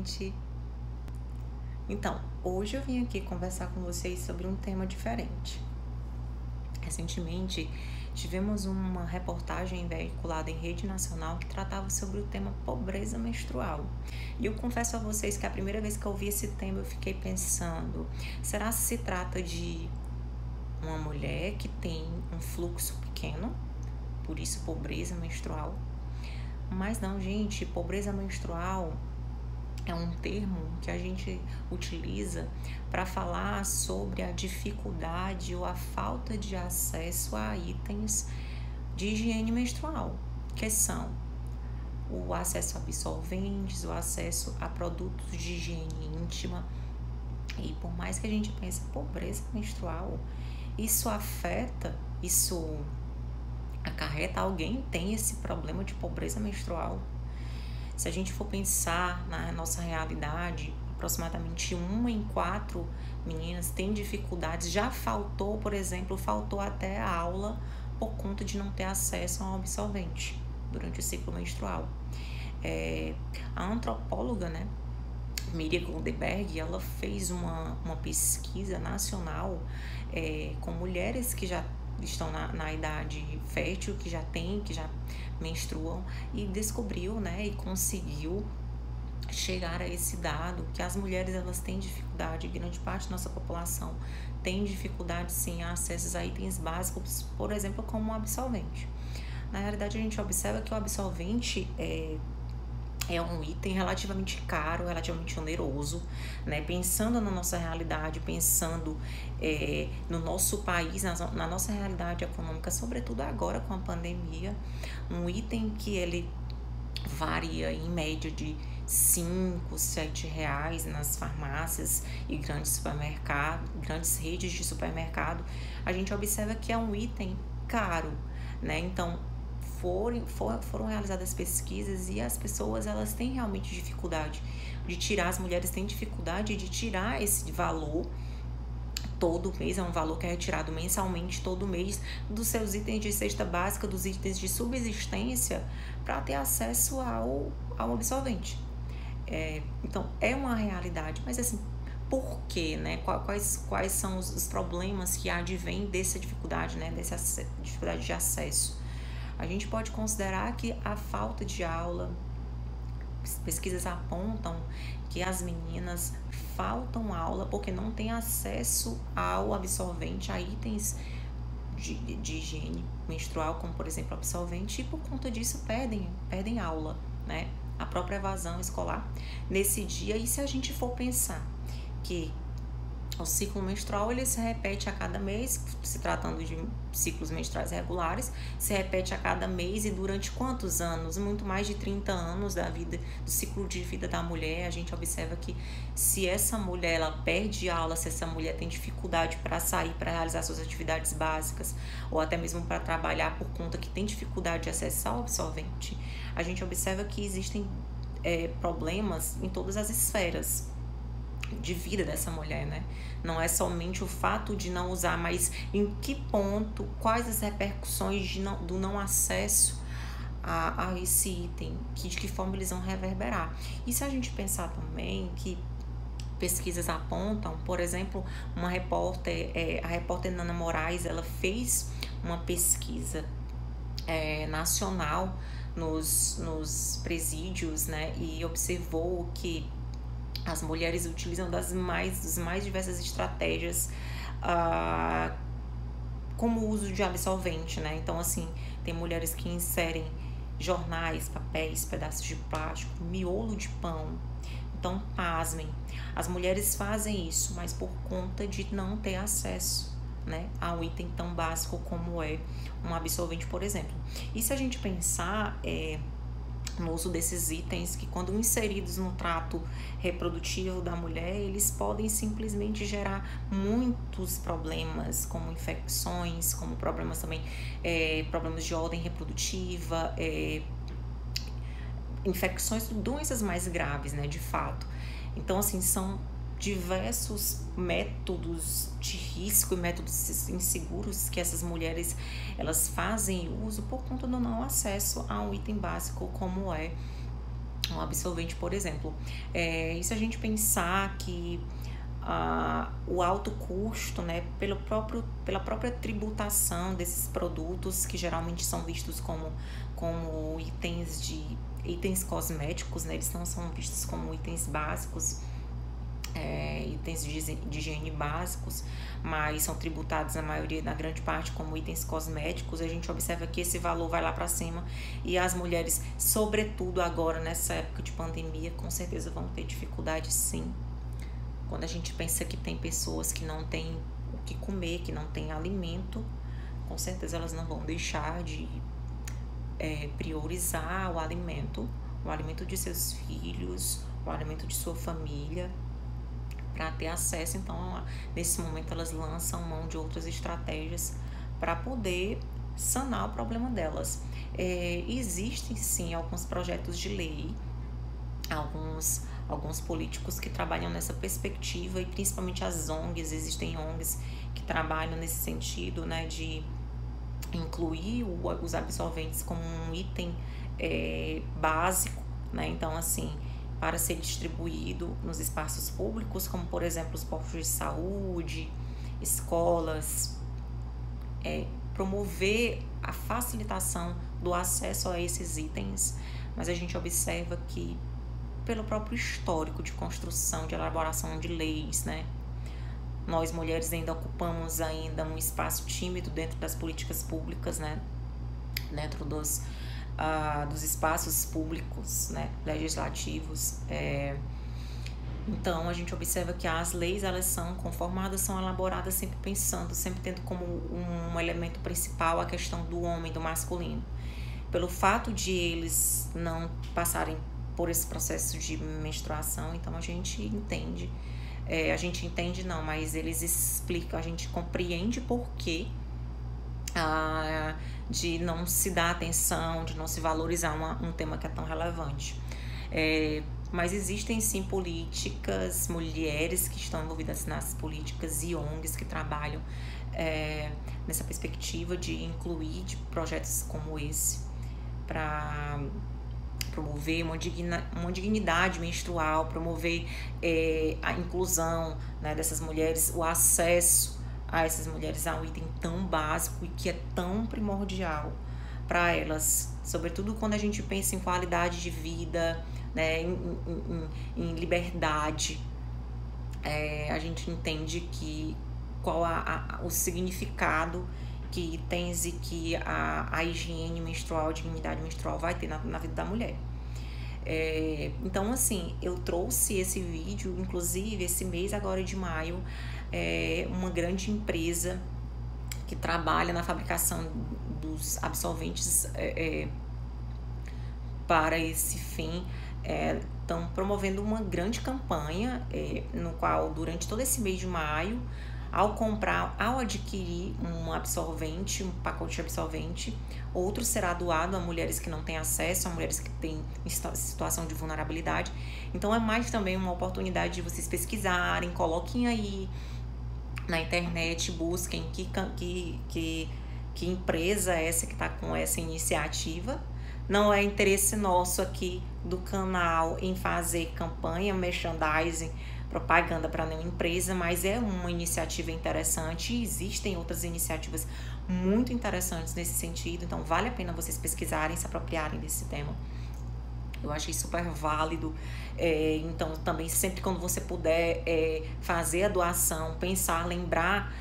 gente! Então, hoje eu vim aqui conversar com vocês sobre um tema diferente. Recentemente, tivemos uma reportagem veiculada em rede nacional que tratava sobre o tema pobreza menstrual. E eu confesso a vocês que a primeira vez que eu ouvi esse tema eu fiquei pensando, será que se trata de uma mulher que tem um fluxo pequeno, por isso pobreza menstrual? Mas não, gente, pobreza menstrual é um termo que a gente utiliza para falar sobre a dificuldade ou a falta de acesso a itens de higiene menstrual, que são o acesso a absorventes, o acesso a produtos de higiene íntima. E por mais que a gente pense pobreza menstrual, isso acarreta alguém tem esse problema de pobreza menstrual. Se a gente for pensar na nossa realidade, aproximadamente 1 em 4 meninas tem dificuldades. Já faltou, por exemplo, até a aula por conta de não ter acesso a um absorvente durante o ciclo menstrual. A antropóloga, Miriam Goldberg, ela fez uma pesquisa nacional com mulheres que já estão na idade fértil, que já menstruam, e descobriu, e conseguiu chegar a esse dado que as mulheres elas têm dificuldade, grande parte da nossa população tem dificuldade sim a acessos a itens básicos, por exemplo, como o absorvente. Na realidade, a gente observa que o absorvente é um item relativamente caro, relativamente oneroso, Pensando na nossa realidade, pensando no nosso país, na nossa realidade econômica, sobretudo agora com a pandemia, um item que ele varia em média de 5, 7 reais nas farmácias e grandes redes de supermercado, a gente observa que é um item caro, Então, foram realizadas pesquisas e as pessoas elas têm realmente dificuldade de tirar, as mulheres têm dificuldade de tirar esse valor todo mês, é um valor que é retirado mensalmente todo mês dos seus itens de cesta básica, dos itens de subsistência, para ter acesso ao absorvente. Então, é uma realidade, mas assim, por quê, Quais são os problemas que advêm dessa dificuldade, dessa dificuldade de acesso? A gente pode considerar que a falta de aula, pesquisas apontam que as meninas faltam aula porque não têm acesso ao absorvente, a itens de higiene menstrual, como por exemplo absorvente, e por conta disso perdem aula, A própria evasão escolar nesse dia. E se a gente for pensar que o ciclo menstrual ele se repete a cada mês, se tratando de ciclos menstruais regulares, se repete a cada mês e durante quantos anos? Muito mais de 30 anos da vida, do ciclo de vida da mulher. A gente observa que se essa mulher ela perde aula, se essa mulher tem dificuldade para sair, para realizar suas atividades básicas, ou até mesmo para trabalhar por conta que tem dificuldade de acessar o absorvente, a gente observa que existem problemas em todas as esferas de vida dessa mulher, Não é somente o fato de não usar, mas em que ponto, quais as repercussões do não acesso a esse item, de que forma eles vão reverberar. E se a gente pensar também que pesquisas apontam, por exemplo, a repórter Nana Moraes, ela fez uma pesquisa nacional nos presídios, e observou que as mulheres utilizam das mais diversas estratégias como o uso de absorvente, Então, assim, tem mulheres que inserem jornais, papéis, pedaços de plástico, miolo de pão. Então, pasmem, as mulheres fazem isso, mas por conta de não ter acesso, a um item tão básico como é um absorvente, por exemplo. E se a gente pensar no uso desses itens, que quando inseridos no trato reprodutivo da mulher, eles podem simplesmente gerar muitos problemas, como infecções, como problemas também, problemas de ordem reprodutiva, infecções, doenças mais graves, de fato. Então, assim, são diversos métodos de risco e métodos inseguros que essas mulheres elas fazem uso por conta do não acesso a um item básico como é um absorvente, por exemplo. E se a gente pensar que o alto custo, né, pela própria tributação desses produtos que geralmente são vistos como itens cosméticos, né, eles não são vistos como itens básicos, itens de higiene básicos, mas são tributados na grande parte como itens cosméticos. A gente observa que esse valor vai lá para cima e as mulheres, sobretudo agora nessa época de pandemia, com certeza vão ter dificuldade, sim. Quando a gente pensa que tem pessoas que não têm o que comer, que não têm alimento, com certeza elas não vão deixar de priorizar o alimento de seus filhos, o alimento de sua família, para ter acesso. Então, nesse momento, elas lançam mão de outras estratégias para poder sanar o problema delas. Existem, sim, alguns projetos de lei, alguns políticos que trabalham nessa perspectiva, e principalmente as ONGs. Existem ONGs que trabalham nesse sentido, né, de incluir os absorventes como um item básico, né? Então, assim, para ser distribuído nos espaços públicos, como por exemplo os postos de saúde, escolas, promover a facilitação do acesso a esses itens. Mas a gente observa que, pelo próprio histórico de construção, de elaboração de leis, né, nós mulheres ainda ocupamos um espaço tímido dentro das políticas públicas, né, dentro dos espaços públicos, né, legislativos. Então, a gente observa que as leis, elas são conformadas, são elaboradas sempre pensando, sempre tendo como um elemento principal a questão do homem, do masculino. Pelo fato de eles não passarem por esse processo de menstruação, então a gente entende, mas eles explicam, a gente compreende por que de não se dar atenção, de não se valorizar um tema que é tão relevante. Mas existem sim políticas, mulheres que estão envolvidas nas políticas e ONGs que trabalham nessa perspectiva de incluir projetos como esse para promover uma dignidade menstrual, promover a inclusão, né, dessas mulheres, o acesso a essas mulheres a um item tão básico e que é tão primordial para elas, sobretudo quando a gente pensa em qualidade de vida, né, em liberdade. A gente entende qual o significado que itens e que a higiene menstrual, a dignidade menstrual vai ter na vida da mulher. Então, assim, eu trouxe esse vídeo, inclusive esse mês agora de maio, uma grande empresa que trabalha na fabricação dos absorventes para esse fim, estão promovendo uma grande campanha, no qual durante todo esse mês de maio, ao adquirir um absorvente, um pacote de absorvente, outro será doado a mulheres que não têm acesso, a mulheres que têm situação de vulnerabilidade. Então é mais também uma oportunidade de vocês pesquisarem, coloquem aí na internet, busquem que empresa é essa que está com essa iniciativa. Não é interesse nosso aqui do canal em fazer campanha, merchandising, propaganda para nenhuma empresa, mas é uma iniciativa interessante e existem outras iniciativas muito interessantes nesse sentido. Então vale a pena vocês pesquisarem, se apropriarem desse tema. Eu achei super válido. Então também sempre quando você puder fazer a doação, pensar, lembrar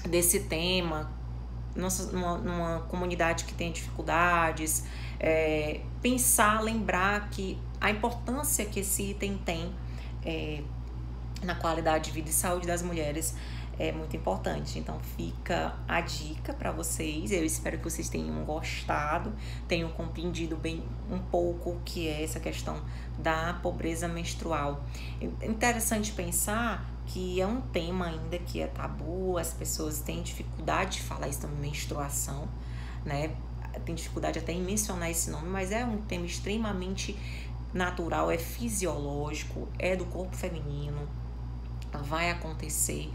desse tema, numa comunidade que tem dificuldades, pensar, lembrar que a importância que esse item tem na qualidade de vida e saúde das mulheres é muito importante. Então fica a dica para vocês. Eu espero que vocês tenham gostado, tenham compreendido bem um pouco o que é essa questão da pobreza menstrual. É interessante pensar que é um tema ainda que é tabu, as pessoas têm dificuldade de falar isso também, menstruação, né? Tem dificuldade até em mencionar esse nome, mas é um tema extremamente natural, é fisiológico, é do corpo feminino, vai acontecer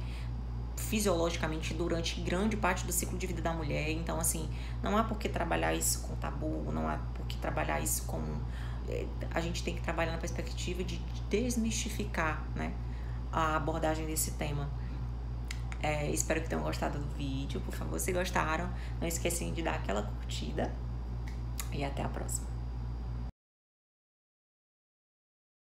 fisiologicamente durante grande parte do ciclo de vida da mulher. Então, assim, não há por que trabalhar isso com tabu, não há por que trabalhar isso como a gente tem que trabalhar na perspectiva de desmistificar, né, a abordagem desse tema. Espero que tenham gostado do vídeo. Por favor, se gostaram, não esqueçam de dar aquela curtida e até a próxima.